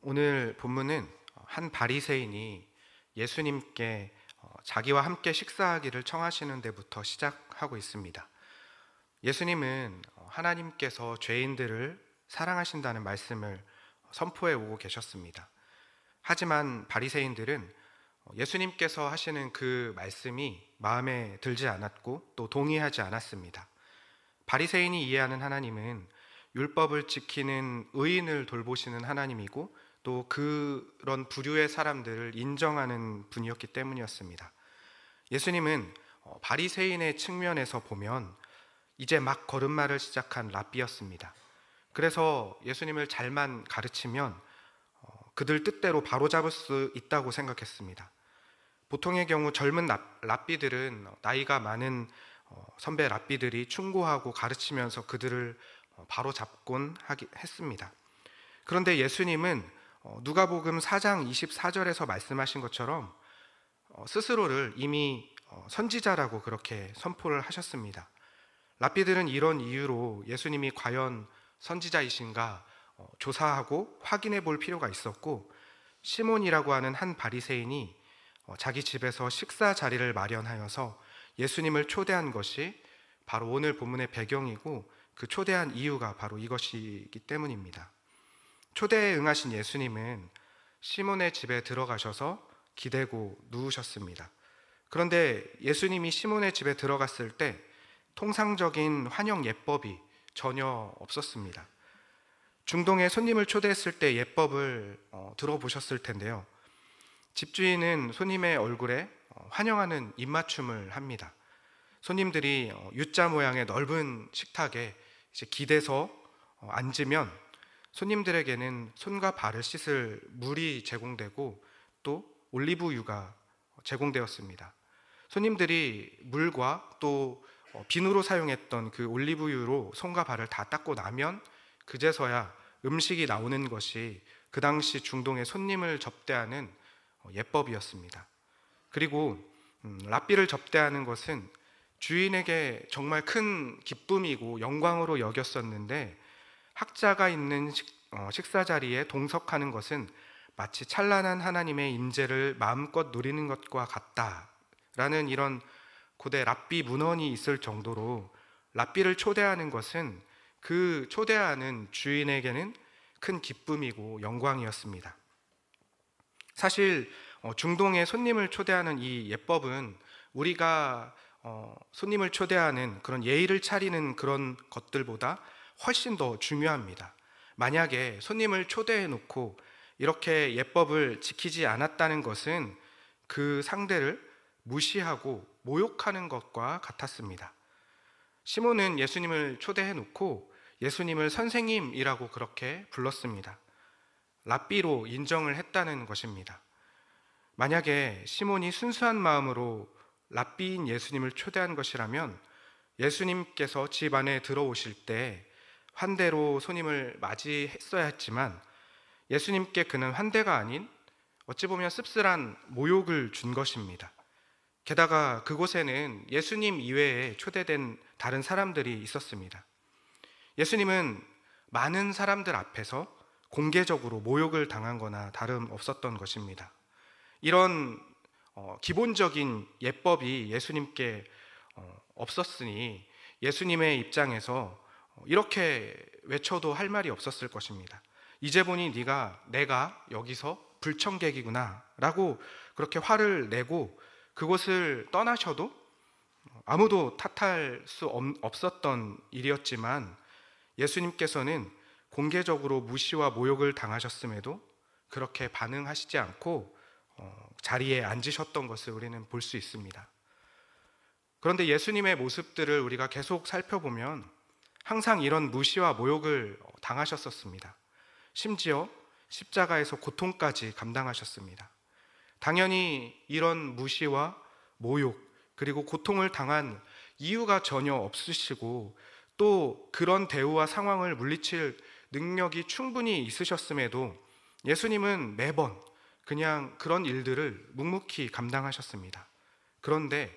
오늘 본문은 한 바리새인이 예수님께 자기와 함께 식사하기를 청하시는 데부터 시작하고 있습니다. 예수님은 하나님께서 죄인들을 사랑하신다는 말씀을 선포해 오고 계셨습니다. 하지만 바리새인들은 예수님께서 하시는 그 말씀이 마음에 들지 않았고 또 동의하지 않았습니다. 바리새인이 이해하는 하나님은 율법을 지키는 의인을 돌보시는 하나님이고 또 그런 부류의 사람들을 인정하는 분이었기 때문이었습니다. 예수님은 바리새인의 측면에서 보면 이제 막 걸음마를 시작한 랍비였습니다. 그래서 예수님을 잘만 가르치면 그들 뜻대로 바로잡을 수 있다고 생각했습니다. 보통의 경우 젊은 랍비들은 나이가 많은 선배 랍비들이 충고하고 가르치면서 그들을 바로잡곤 했습니다. 그런데 예수님은 누가복음 4장 24절에서 말씀하신 것처럼 스스로를 이미 선지자라고 그렇게 선포를 하셨습니다. 랍비들은 이런 이유로 예수님이 과연 선지자이신가 조사하고 확인해 볼 필요가 있었고, 시몬이라고 하는 한 바리새인이 자기 집에서 식사 자리를 마련하여서 예수님을 초대한 것이 바로 오늘 본문의 배경이고, 그 초대한 이유가 바로 이것이기 때문입니다. 초대에 응하신 예수님은 시몬의 집에 들어가셔서 기대고 누우셨습니다. 그런데 예수님이 시몬의 집에 들어갔을 때 통상적인 환영 예법이 전혀 없었습니다. 중동에 손님을 초대했을 때 예법을 들어보셨을 텐데요. 집주인은 손님의 얼굴에 환영하는 입맞춤을 합니다. 손님들이 U자 모양의 넓은 식탁에 이제 기대서 앉으면 손님들에게는 손과 발을 씻을 물이 제공되고 또 올리브유가 제공되었습니다. 손님들이 물과 또 비누로 사용했던 그 올리브유로 손과 발을 다 닦고 나면 그제서야 음식이 나오는 것이 그 당시 중동의 손님을 접대하는 예법이었습니다. 그리고 랍비를 접대하는 것은 주인에게 정말 큰 기쁨이고 영광으로 여겼었는데, 학자가 있는 식사 자리에 동석하는 것은 마치 찬란한 하나님의 임재를 마음껏 누리는 것과 같다라는 이런 고대 랍비 문헌이 있을 정도로 랍비를 초대하는 것은 그 초대하는 주인에게는 큰 기쁨이고 영광이었습니다. 사실 중동의 손님을 초대하는 이 예법은 우리가 손님을 초대하는 그런 예의를 차리는 그런 것들보다 훨씬 더 중요합니다. 만약에 손님을 초대해 놓고 이렇게 예법을 지키지 않았다는 것은 그 상대를 무시하고 모욕하는 것과 같았습니다. 시몬은 예수님을 초대해 놓고 예수님을 선생님이라고 그렇게 불렀습니다. 랍비로 인정을 했다는 것입니다. 만약에 시몬이 순수한 마음으로 랍비인 예수님을 초대한 것이라면 예수님께서 집 안에 들어오실 때 환대로 손님을 맞이했어야 했지만 예수님께 그는 환대가 아닌 어찌 보면 씁쓸한 모욕을 준 것입니다. 게다가 그곳에는 예수님 이외에 초대된 다른 사람들이 있었습니다. 예수님은 많은 사람들 앞에서 공개적으로 모욕을 당한 거나 다름없었던 것입니다. 이런 기본적인 예법이 예수님께 없었으니 예수님의 입장에서 이렇게 외쳐도 할 말이 없었을 것입니다. 이제 보니 내가 여기서 불청객이구나 라고 그렇게 화를 내고 그곳을 떠나셔도 아무도 탓할 수 없었던 일이었지만, 예수님께서는 공개적으로 무시와 모욕을 당하셨음에도 그렇게 반응하시지 않고 자리에 앉으셨던 것을 우리는 볼 수 있습니다. 그런데 예수님의 모습들을 우리가 계속 살펴보면 항상 이런 무시와 모욕을 당하셨었습니다. 심지어 십자가에서 고통까지 감당하셨습니다. 당연히 이런 무시와 모욕 그리고 고통을 당한 이유가 전혀 없으시고 또 그런 대우와 상황을 물리칠 능력이 충분히 있으셨음에도 예수님은 매번 그냥 그런 일들을 묵묵히 감당하셨습니다. 그런데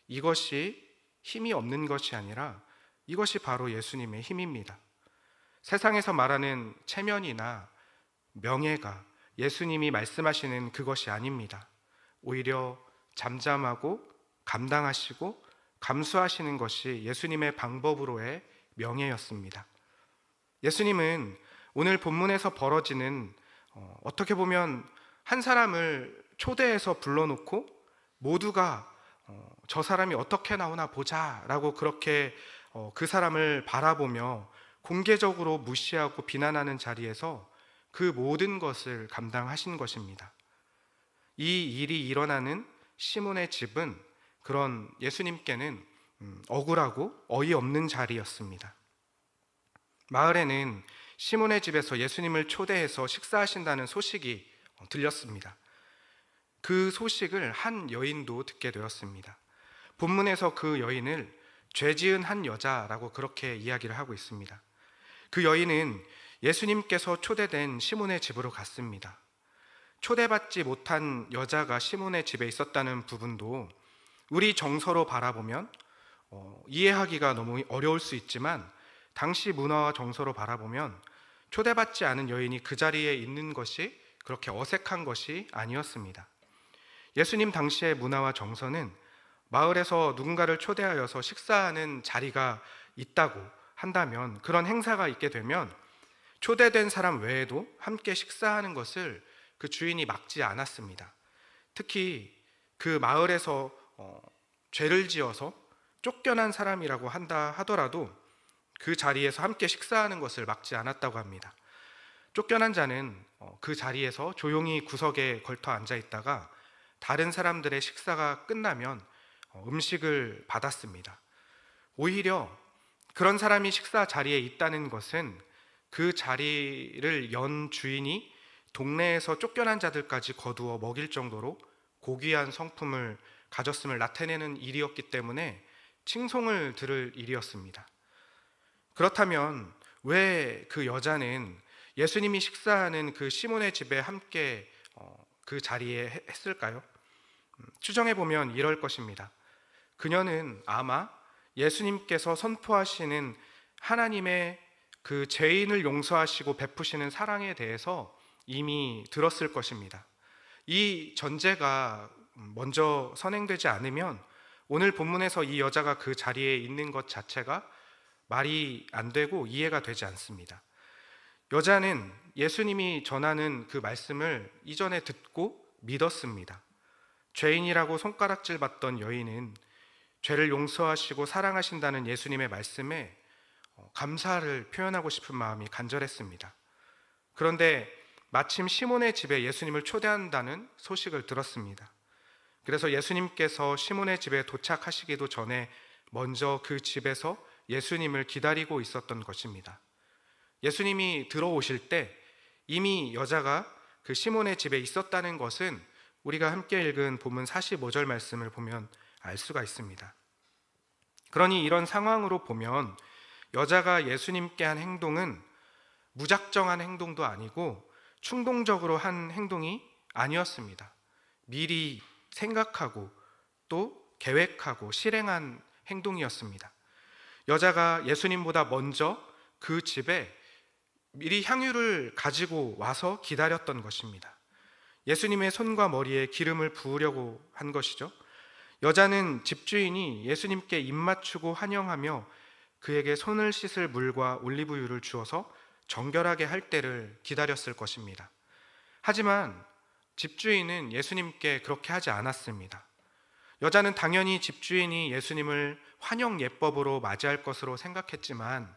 이것이 힘이 없는 것이 아니라 이것이 바로 예수님의 힘입니다. 세상에서 말하는 체면이나 명예가 예수님이 말씀하시는 그것이 아닙니다. 오히려 잠잠하고 감당하시고 감수하시는 것이 예수님의 방법으로의 명예였습니다. 예수님은 오늘 본문에서 벌어지는 어떻게 보면 한 사람을 초대해서 불러놓고 모두가 저 사람이 어떻게 나오나 보자 라고 그렇게 그 사람을 바라보며 공개적으로 무시하고 비난하는 자리에서 그 모든 것을 감당하신 것입니다. 이 일이 일어나는 시몬의 집은 그런 예수님께는 억울하고 어이없는 자리였습니다. 마을에는 시몬의 집에서 예수님을 초대해서 식사하신다는 소식이 들렸습니다. 그 소식을 한 여인도 듣게 되었습니다. 본문에서 그 여인을 죄 지은 한 여자라고 그렇게 이야기를 하고 있습니다. 그 여인은 예수님께서 초대된 시몬의 집으로 갔습니다. 초대받지 못한 여자가 시몬의 집에 있었다는 부분도 우리 정서로 바라보면 이해하기가 너무 어려울 수 있지만, 당시 문화와 정서로 바라보면 초대받지 않은 여인이 그 자리에 있는 것이 그렇게 어색한 것이 아니었습니다. 예수님 당시의 문화와 정서는 마을에서 누군가를 초대하여서 식사하는 자리가 있다고 한다면, 그런 행사가 있게 되면 초대된 사람 외에도 함께 식사하는 것을 그 주인이 막지 않았습니다. 특히 그 마을에서 죄를 지어서 쫓겨난 사람이라고 한다 하더라도 그 자리에서 함께 식사하는 것을 막지 않았다고 합니다. 쫓겨난 자는 그 자리에서 조용히 구석에 걸터 앉아 있다가 다른 사람들의 식사가 끝나면 음식을 받았습니다. 오히려 그런 사람이 식사 자리에 있다는 것은 그 자리를 연 주인이 동네에서 쫓겨난 자들까지 거두어 먹일 정도로 고귀한 성품을 가졌음을 나타내는 일이었기 때문에 칭송을 들을 일이었습니다. 그렇다면 왜 그 여자는 예수님이 식사하는 그 시몬의 집에 함께 그 자리에 했을까요? 추정해 보면 이럴 것입니다. 그녀는 아마 예수님께서 선포하시는 하나님의 그 죄인을 용서하시고 베푸시는 사랑에 대해서 이미 들었을 것입니다. 이 전제가 먼저 선행되지 않으면 오늘 본문에서 이 여자가 그 자리에 있는 것 자체가 말이 안 되고 이해가 되지 않습니다. 여자는 예수님이 전하는 그 말씀을 이전에 듣고 믿었습니다. 죄인이라고 손가락질 받던 여인은 죄를 용서하시고 사랑하신다는 예수님의 말씀에 감사를 표현하고 싶은 마음이 간절했습니다. 그런데 마침 시몬의 집에 예수님을 초대한다는 소식을 들었습니다. 그래서 예수님께서 시몬의 집에 도착하시기도 전에 먼저 그 집에서 예수님을 기다리고 있었던 것입니다. 예수님이 들어오실 때 이미 여자가 그 시몬의 집에 있었다는 것은 우리가 함께 읽은 본문 45절 말씀을 보면 알 수가 있습니다. 그러니 이런 상황으로 보면 여자가 예수님께 한 행동은 무작정한 행동도 아니고 충동적으로 한 행동이 아니었습니다. 미리 생각하고 또 계획하고 실행한 행동이었습니다. 여자가 예수님보다 먼저 그 집에 미리 향유를 가지고 와서 기다렸던 것입니다. 예수님의 손과 머리에 기름을 부으려고 한 것이죠. 여자는 집주인이 예수님께 입맞추고 환영하며 그에게 손을 씻을 물과 올리브유를 주어서 정결하게 할 때를 기다렸을 것입니다. 하지만 집주인은 예수님께 그렇게 하지 않았습니다. 여자는 당연히 집주인이 예수님을 환영 예법으로 맞이할 것으로 생각했지만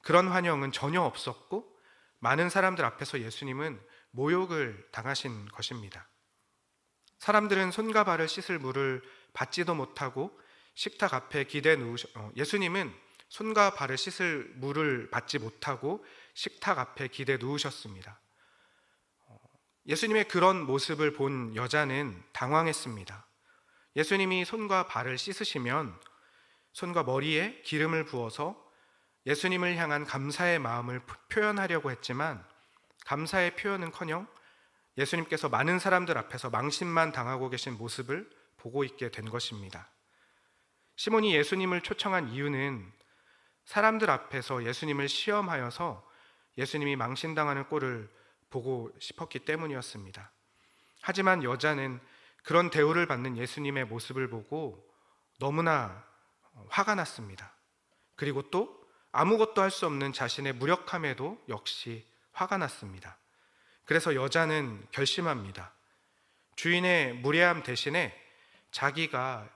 그런 환영은 전혀 없었고 많은 사람들 앞에서 예수님은 모욕을 당하신 것입니다. 사람들은 손과 발을 씻을 물을 받지도 못하고 식탁 앞에 예수님은 손과 발을 씻을 물을 받지 못하고 식탁 앞에 기대 누우셨습니다. 예수님의 그런 모습을 본 여자는 당황했습니다. 예수님이 손과 발을 씻으시면 손과 머리에 기름을 부어서 예수님을 향한 감사의 마음을 표현하려고 했지만 감사의 표현은커녕 예수님께서 많은 사람들 앞에서 망신만 당하고 계신 모습을 보고 있게 된 것입니다. 시몬이 예수님을 초청한 이유는 사람들 앞에서 예수님을 시험하여서 예수님이 망신당하는 꼴을 보고 싶었기 때문이었습니다. 하지만 여자는 그런 대우를 받는 예수님의 모습을 보고 너무나 화가 났습니다. 그리고 또 아무것도 할 수 없는 자신의 무력함에도 역시 화가 났습니다. 그래서 여자는 결심합니다. 주인의 무례함 대신에 자기가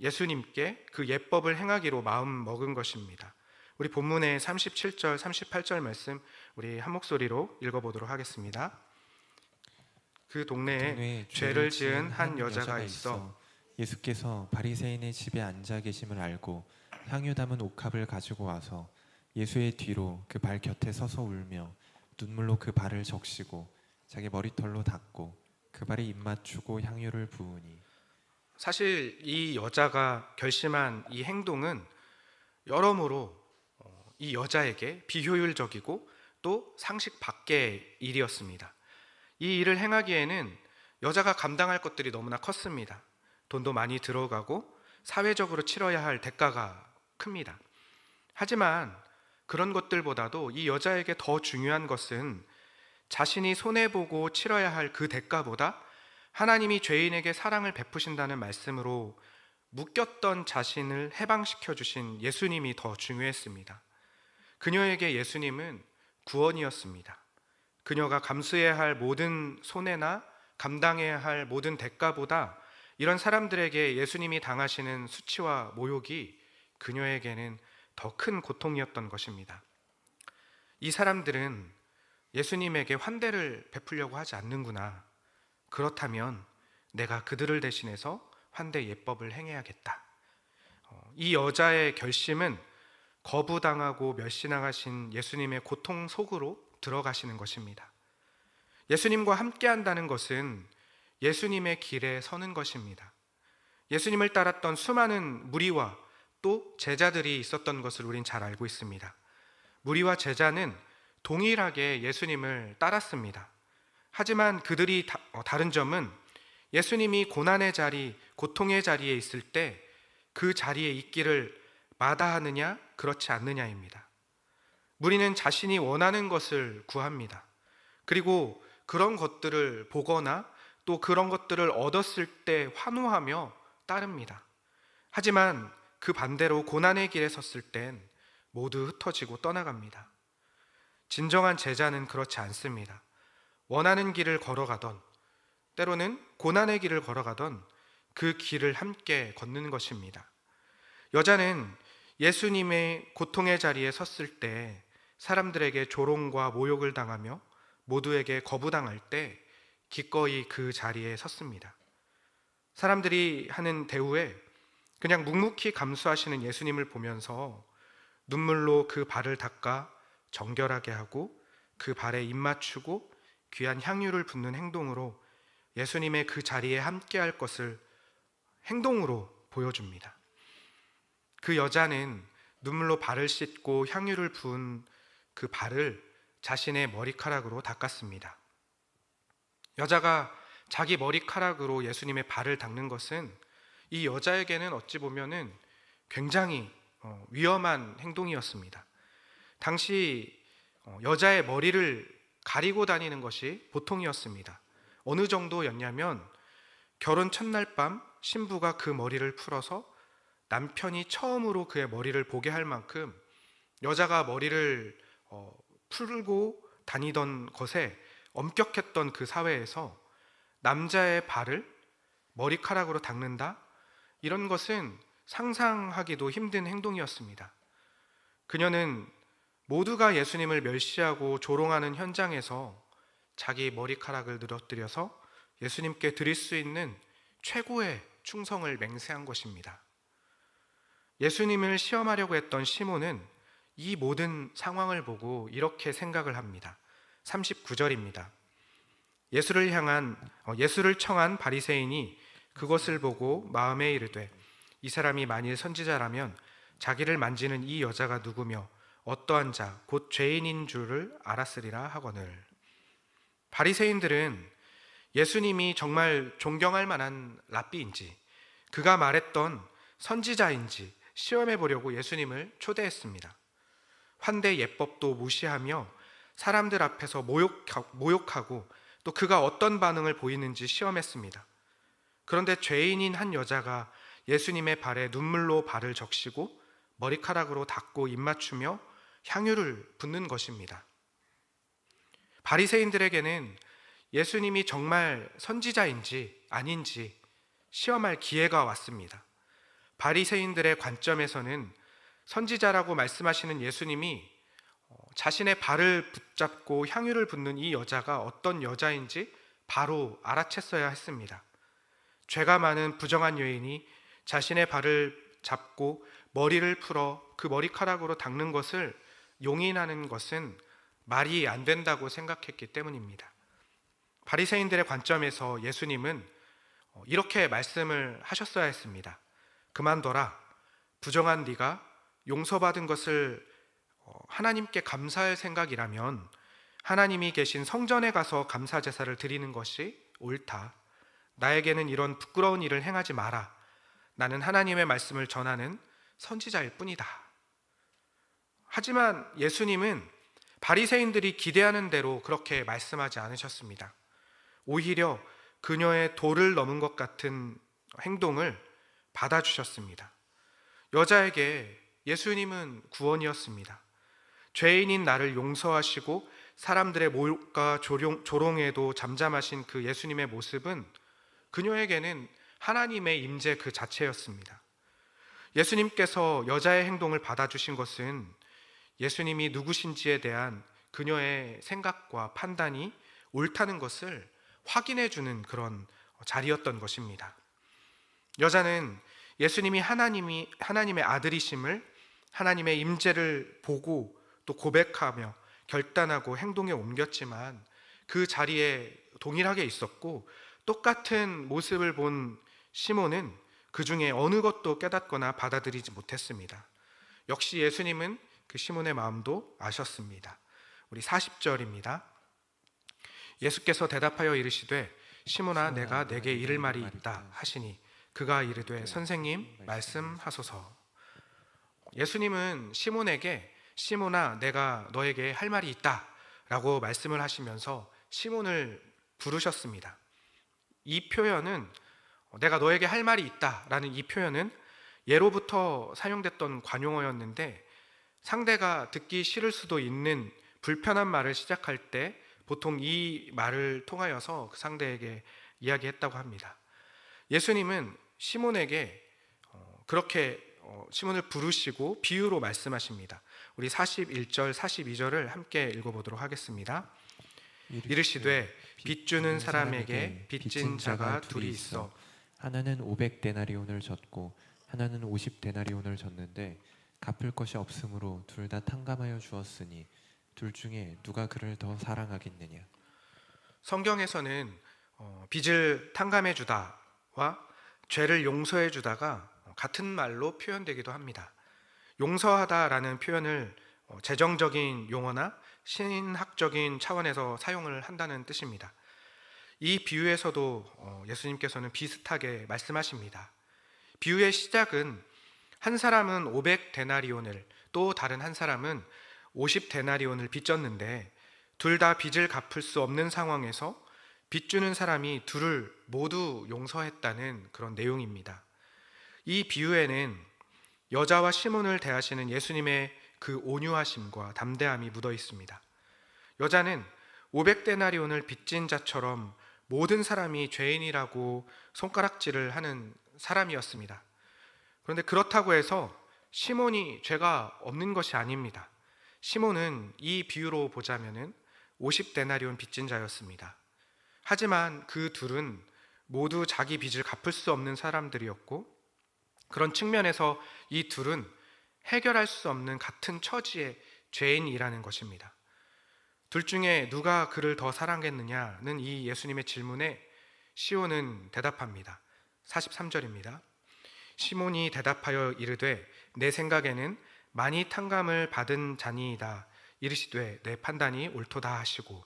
예수님께 그 예법을 행하기로 마음 먹은 것입니다. 우리 본문의 37절, 38절 말씀 우리 한 목소리로 읽어보도록 하겠습니다. 그 동네에 죄를 지은 한 여자가 있어 예수께서 바리새인의 집에 앉아 계심을 알고 향유 담은 옥합을 가지고 와서 예수의 뒤로 그 발 곁에 서서 울며 눈물로 그 발을 적시고 자기 머리털로 닦고 그 발에 입 맞추고 향유를 부으니. 사실 이 여자가 결심한 이 행동은 여러모로 이 여자에게 비효율적이고 또 상식 밖의 일이었습니다. 이 일을 행하기에는 여자가 감당할 것들이 너무나 컸습니다. 돈도 많이 들어가고 사회적으로 치러야 할 대가가 큽니다. 하지만 그런 것들보다도 이 여자에게 더 중요한 것은 자신이 손해보고 치러야 할 그 대가보다 하나님이 죄인에게 사랑을 베푸신다는 말씀으로 묶였던 자신을 해방시켜 주신 예수님이 더 중요했습니다. 그녀에게 예수님은 구원이었습니다. 그녀가 감수해야 할 모든 손해나 감당해야 할 모든 대가보다 이런 사람들에게 예수님이 당하시는 수치와 모욕이 그녀에게는 더 큰 고통이었던 것입니다. 이 사람들은 예수님에게 환대를 베풀려고 하지 않는구나. 그렇다면 내가 그들을 대신해서 환대 예법을 행해야겠다. 이 여자의 결심은 거부당하고 멸시당하신 예수님의 고통 속으로 들어가시는 것입니다. 예수님과 함께 한다는 것은 예수님의 길에 서는 것입니다. 예수님을 따랐던 수많은 무리와 또 제자들이 있었던 것을 우린 잘 알고 있습니다. 무리와 제자는 동일하게 예수님을 따랐습니다. 하지만 그들이 다른 점은 예수님이 고난의 자리, 고통의 자리에 있을 때 그 자리에 있기를 마다하느냐 그렇지 않느냐입니다. 무리는 자신이 원하는 것을 구합니다. 그리고 그런 것들을 보거나 또 그런 것들을 얻었을 때 환호하며 따릅니다. 하지만 그 반대로 고난의 길에 섰을 땐 모두 흩어지고 떠나갑니다. 진정한 제자는 그렇지 않습니다. 원하는 길을 걸어가던, 때로는 고난의 길을 걸어가던 그 길을 함께 걷는 것입니다. 여자는 예수님의 고통의 자리에 섰을 때 사람들에게 조롱과 모욕을 당하며 모두에게 거부당할 때 기꺼이 그 자리에 섰습니다. 사람들이 하는 대우에 그냥 묵묵히 감수하시는 예수님을 보면서 눈물로 그 발을 닦아 정결하게 하고 그 발에 입 맞추고 귀한 향유를 붓는 행동으로 예수님의 그 자리에 함께 할 것을 행동으로 보여줍니다. 그 여자는 눈물로 발을 씻고 향유를 부은 그 발을 자신의 머리카락으로 닦았습니다. 여자가 자기 머리카락으로 예수님의 발을 닦는 것은 이 여자에게는 어찌 보면은 굉장히 위험한 행동이었습니다. 당시 여자의 머리를 가리고 다니는 것이 보통이었습니다. 어느 정도였냐면 결혼 첫날 밤 신부가 그 머리를 풀어서 남편이 처음으로 그의 머리를 보게 할 만큼 여자가 머리를 풀고 다니던 것에 엄격했던 그 사회에서 남자의 발을 머리카락으로 닦는다? 이런 것은 상상하기도 힘든 행동이었습니다. 그녀는 모두가 예수님을 멸시하고 조롱하는 현장에서 자기 머리카락을 늘어뜨려서 예수님께 드릴 수 있는 최고의 충성을 맹세한 것입니다. 예수님을 시험하려고 했던 시몬은 이 모든 상황을 보고 이렇게 생각을 합니다. 39절입니다. 예수를 청한 바리새인이 그것을 보고 마음에 이르되 이 사람이 만일 선지자라면 자기를 만지는 이 여자가 누구며 어떠한 자 곧 죄인인 줄을 알았으리라 하거늘. 바리새인들은 예수님이 정말 존경할 만한 랍비인지 그가 말했던 선지자인지 시험해 보려고 예수님을 초대했습니다. 환대 예법도 무시하며 사람들 앞에서 모욕하고 또 그가 어떤 반응을 보이는지 시험했습니다. 그런데 죄인인 한 여자가 예수님의 발에 눈물로 발을 적시고 머리카락으로 닦고 입맞추며 향유를 붓는 것입니다. 바리새인들에게는 예수님이 정말 선지자인지 아닌지 시험할 기회가 왔습니다. 바리새인들의 관점에서는 선지자라고 말씀하시는 예수님이 자신의 발을 붙잡고 향유를 붓는 이 여자가 어떤 여자인지 바로 알아챘어야 했습니다. 죄가 많은 부정한 여인이 자신의 발을 잡고 머리를 풀어 그 머리카락으로 닦는 것을 용인하는 것은 말이 안 된다고 생각했기 때문입니다. 바리새인들의 관점에서 예수님은 이렇게 말씀을 하셨어야 했습니다. 그만둬라. 부정한 네가 용서받은 것을 하나님께 감사할 생각이라면 하나님이 계신 성전에 가서 감사 제사를 드리는 것이 옳다. 나에게는 이런 부끄러운 일을 행하지 마라. 나는 하나님의 말씀을 전하는 선지자일 뿐이다. 하지만 예수님은 바리새인들이 기대하는 대로 그렇게 말씀하지 않으셨습니다. 오히려 그녀의 도를 넘은 것 같은 행동을 받아주셨습니다. 여자에게 예수님은 구원이었습니다. 죄인인 나를 용서하시고 사람들의 모욕과 조롱에도 잠잠하신 그 예수님의 모습은 그녀에게는 하나님의 임재 그 자체였습니다. 예수님께서 여자의 행동을 받아주신 것은 예수님이 누구신지에 대한 그녀의 생각과 판단이 옳다는 것을 확인해 주는 그런 자리였던 것입니다. 여자는 예수님이 하나님의 아들이심을, 하나님의 임재를 보고 또 고백하며 결단하고 행동에 옮겼지만 그 자리에 동일하게 있었고, 똑같은 모습을 본 시몬은 그 중에 어느 것도 깨닫거나 받아들이지 못했습니다. 역시 예수님은 그 시몬의 마음도 아셨습니다. 우리 40절입니다. 예수께서 대답하여 이르시되 시몬아, 내가 내게 이를 말이 있다 하시니 그가 이르되 선생님 말씀하소서. 예수님은 시몬에게 시몬아, 내가 너에게 할 말이 있다 라고 말씀을 하시면서 시몬을 부르셨습니다. 이 표현은, 내가 너에게 할 말이 있다 라는 이 표현은 예로부터 사용됐던 관용어였는데, 상대가 듣기 싫을 수도 있는 불편한 말을 시작할 때 보통 이 말을 통하여서 그 상대에게 이야기했다고 합니다. 예수님은 시몬에게 그렇게 시몬을 부르시고 비유로 말씀하십니다. 우리 41절, 42절을 함께 읽어보도록 하겠습니다. 이르시되 빚 주는 사람에게 빚진 자가 둘이 있어 하나는 500데나리온을 졌고 하나는 50데나리온을 졌는데 갚을 것이 없으므로 둘 다 탕감하여 주었으니 둘 중에 누가 그를 더 사랑하겠느냐. 성경에서는 빚을 탕감해 주다와 죄를 용서해 주다가 같은 말로 표현되기도 합니다. 용서하다라는 표현을 재정적인 용어나 신학적인 차원에서 사용을 한다는 뜻입니다. 이 비유에서도 예수님께서는 비슷하게 말씀하십니다. 비유의 시작은 한 사람은 500데나리온을, 또 다른 한 사람은 50데나리온을 빚졌는데 둘 다 빚을 갚을 수 없는 상황에서 빚 주는 사람이 둘을 모두 용서했다는 그런 내용입니다. 이 비유에는 여자와 시몬을 대하시는 예수님의 그 온유하심과 담대함이 묻어 있습니다. 여자는 500데나리온을 빚진 자처럼 모든 사람이 죄인이라고 손가락질을 하는 사람이었습니다. 그런데 그렇다고 해서 시몬이 죄가 없는 것이 아닙니다. 시몬은 이 비유로 보자면은 50데나리온 빚진 자였습니다. 하지만 그 둘은 모두 자기 빚을 갚을 수 없는 사람들이었고, 그런 측면에서 이 둘은 해결할 수 없는 같은 처지의 죄인이라는 것입니다. 둘 중에 누가 그를 더 사랑했느냐는 이 예수님의 질문에 시몬은 대답합니다. 43절입니다. 시몬이 대답하여 이르되 내 생각에는 많이 탕감을 받은 자니이다. 이르시되 내 판단이 옳도다 하시고,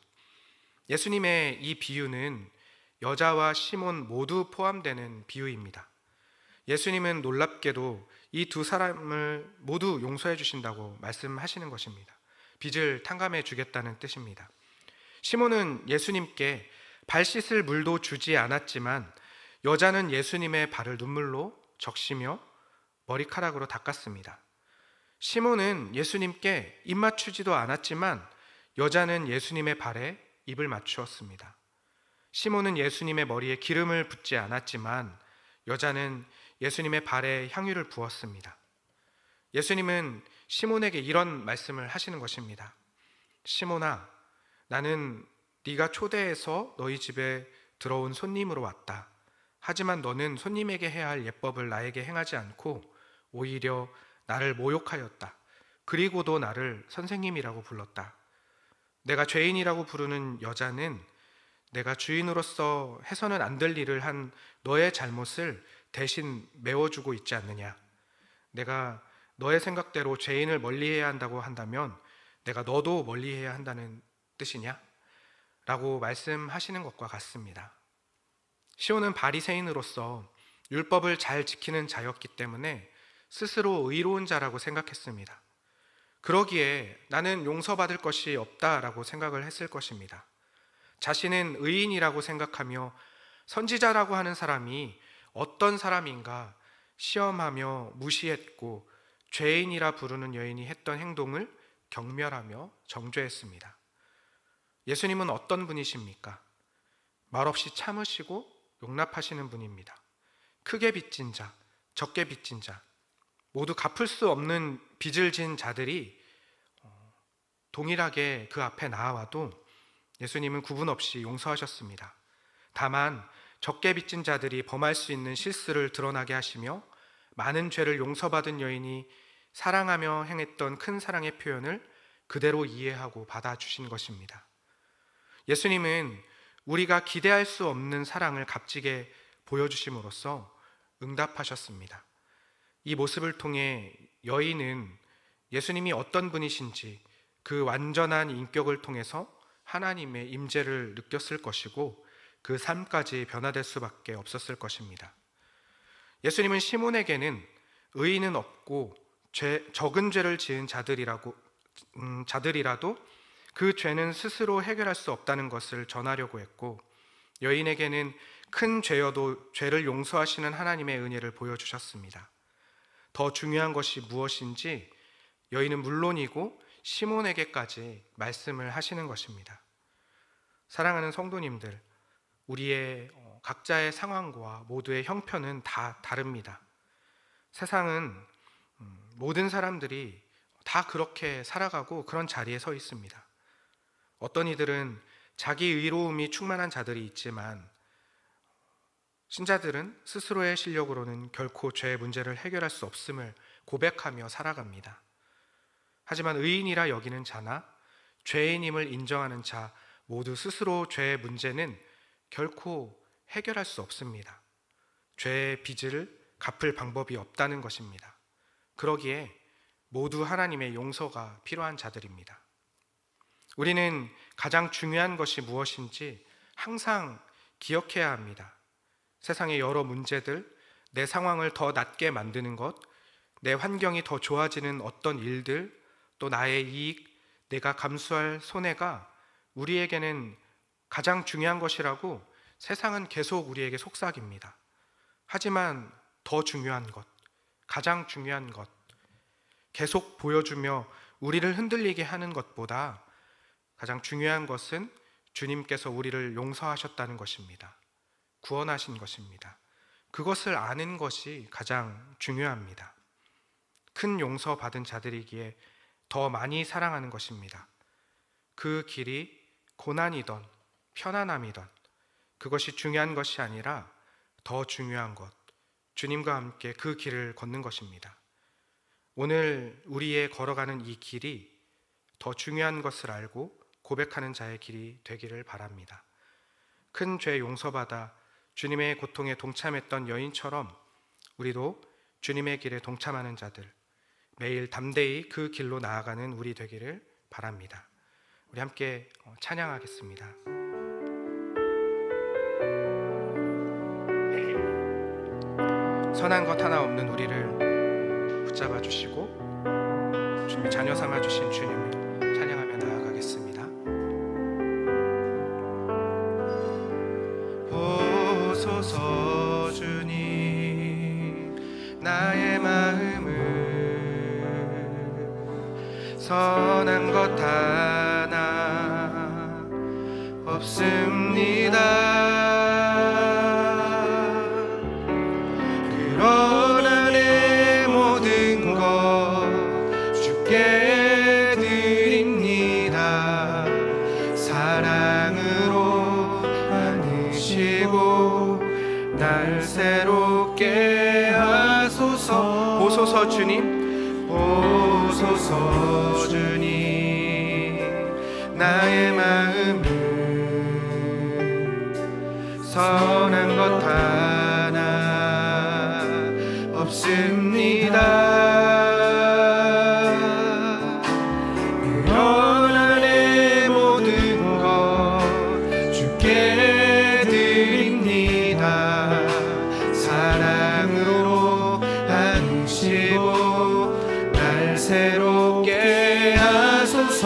예수님의 이 비유는 여자와 시몬 모두 포함되는 비유입니다. 예수님은 놀랍게도 이 두 사람을 모두 용서해 주신다고 말씀하시는 것입니다. 빚을 탕감해 주겠다는 뜻입니다. 시몬은 예수님께 발 씻을 물도 주지 않았지만 여자는 예수님의 발을 눈물로 적시며 머리카락으로 닦았습니다. 시몬은 예수님께 입 맞추지도 않았지만 여자는 예수님의 발에 입을 맞추었습니다. 시몬은 예수님의 머리에 기름을 붓지 않았지만 여자는 예수님의 발에 향유를 부었습니다. 예수님은 시몬에게 이런 말씀을 하시는 것입니다. 시몬아, 나는 네가 초대해서 너희 집에 들어온 손님으로 왔다. 하지만 너는 손님에게 해야 할 예법을 나에게 행하지 않고 오히려 나를 모욕하였다. 그리고도 나를 선생님이라고 불렀다. 내가 죄인이라고 부르는 여자는 내가 주인으로서 해서는 안 될 일을 한 너의 잘못을 대신 메워주고 있지 않느냐. 내가 너의 생각대로 죄인을 멀리해야 한다고 한다면 내가 너도 멀리해야 한다는 뜻이냐? 라고 말씀하시는 것과 같습니다. 시몬은 바리새인으로서 율법을 잘 지키는 자였기 때문에 스스로 의로운 자라고 생각했습니다. 그러기에 나는 용서받을 것이 없다라고 생각을 했을 것입니다. 자신은 의인이라고 생각하며 선지자라고 하는 사람이 어떤 사람인가 시험하며 무시했고 죄인이라 부르는 여인이 했던 행동을 경멸하며 정죄했습니다. 예수님은 어떤 분이십니까? 말없이 참으시고 용납하시는 분입니다. 크게 빚진 자, 적게 빚진 자, 모두 갚을 수 없는 빚을 진 자들이 동일하게 그 앞에 나와도 예수님은 구분 없이 용서하셨습니다. 다만 적게 빚진 자들이 범할 수 있는 실수를 드러나게 하시며 많은 죄를 용서받은 여인이 사랑하며 행했던 큰 사랑의 표현을 그대로 이해하고 받아주신 것입니다. 예수님은 우리가 기대할 수 없는 사랑을 값지게 보여주심으로써 응답하셨습니다. 이 모습을 통해 여인은 예수님이 어떤 분이신지 그 완전한 인격을 통해서 하나님의 임재를 느꼈을 것이고 그 삶까지 변화될 수밖에 없었을 것입니다. 예수님은 시몬에게는 의인은 없고 적은 죄를 지은 자들이라도 그 죄는 스스로 해결할 수 없다는 것을 전하려고 했고, 여인에게는 큰 죄여도 죄를 용서하시는 하나님의 은혜를 보여주셨습니다. 더 중요한 것이 무엇인지 여인은 물론이고 시몬에게까지 말씀을 하시는 것입니다. 사랑하는 성도님들, 우리의 각자의 상황과 모두의 형편은 다 다릅니다. 세상은 모든 사람들이 다 그렇게 살아가고 그런 자리에 서 있습니다. 어떤 이들은 자기 의로움이 충만한 자들이 있지만 신자들은 스스로의 실력으로는 결코 죄의 문제를 해결할 수 없음을 고백하며 살아갑니다. 하지만 의인이라 여기는 자나 죄인임을 인정하는 자 모두 스스로 죄의 문제는 결코 해결할 수 없습니다. 죄의 빚을 갚을 방법이 없다는 것입니다. 그러기에 모두 하나님의 용서가 필요한 자들입니다. 우리는 가장 중요한 것이 무엇인지 항상 기억해야 합니다. 세상의 여러 문제들, 내 상황을 더 낫게 만드는 것, 내 환경이 더 좋아지는 어떤 일들, 또 나의 이익, 내가 감수할 손해가 우리에게는 가장 중요한 것이라고 세상은 계속 우리에게 속삭입니다. 하지만 더 중요한 것, 가장 중요한 것, 계속 보여주며 우리를 흔들리게 하는 것보다 가장 중요한 것은 주님께서 우리를 용서하셨다는 것입니다. 구원하신 것입니다. 그것을 아는 것이 가장 중요합니다. 큰 용서 받은 자들이기에 더 많이 사랑하는 것입니다. 그 길이 고난이던 편안함이던 그것이 중요한 것이 아니라 더 중요한 것, 주님과 함께 그 길을 걷는 것입니다. 오늘 우리의 걸어가는 이 길이 더 중요한 것을 알고 고백하는 자의 길이 되기를 바랍니다. 큰 죄 용서받아 주님의 고통에 동참했던 여인처럼 우리도 주님의 길에 동참하는 자들, 매일 담대히 그 길로 나아가는 우리 되기를 바랍니다. 우리 함께 찬양하겠습니다. 선한 것 하나 없는 우리를 붙잡아 주시고 주님의 자녀 삼아 주신 주님을 찬양합니다. 보소서 주님. 나의 마음을 선한 것 하나 없습니다. 그러나 내 모든 것 주께 드립니다. 사랑으로 안으시고 날 새롭게 하소서. 보소서 주님, 보소서 주님. 나의 마음을 선한 것 하나 없습니다. 그러나 내 모든 것 주께 드립니다. 사랑으로 안으시고 날 새롭게 하소서.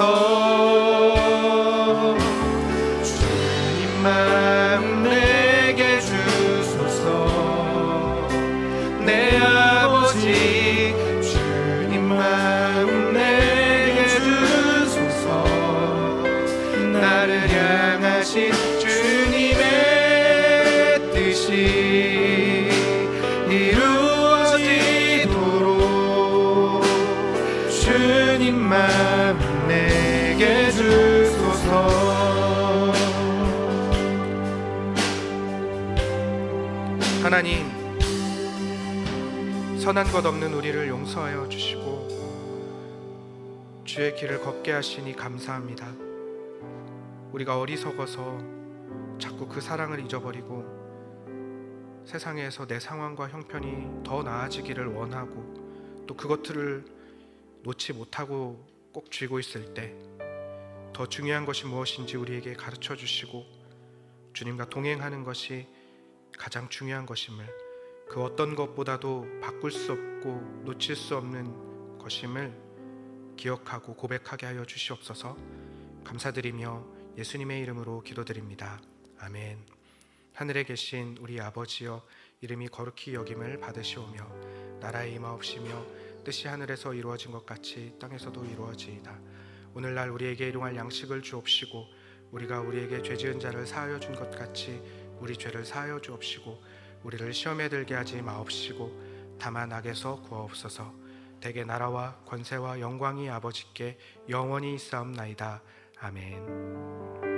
주님 마음 내게 주소서. 내 아버지 주님 마음 내게 주소서. 나를 향하신 주님의 뜻이 이루어지도록 주님 마음 내게 주소서. 하나님, 선한 것 없는 우리를 용서하여 주시고 주의 길을 걷게 하시니 감사합니다. 우리가 어리석어서 자꾸 그 사랑을 잊어버리고 세상에서 내 상황과 형편이 더 나아지기를 원하고 또 그것들을 놓지 못하고 꼭 쥐고 있을 때 더 중요한 것이 무엇인지 우리에게 가르쳐 주시고 주님과 동행하는 것이 가장 중요한 것임을, 그 어떤 것보다도 바꿀 수 없고 놓칠 수 없는 것임을 기억하고 고백하게 하여 주시옵소서. 감사드리며 예수님의 이름으로 기도드립니다. 아멘. 하늘에 계신 우리 아버지여, 이름이 거룩히 여김을 받으시오며 나라의 임하옵시며 뜻이 하늘에서 이루어진 것 같이 땅에서도 이루어지이다. 오늘날 우리에게 일용할 양식을 주옵시고 우리가 우리에게 죄 지은 자를 사하여 준 것 같이 우리 죄를 사하여 주옵시고 우리를 시험에 들게 하지 마옵시고 다만 악에서 구하옵소서. 대개 나라와 권세와 영광이 아버지께 영원히 있사옵나이다. 아멘.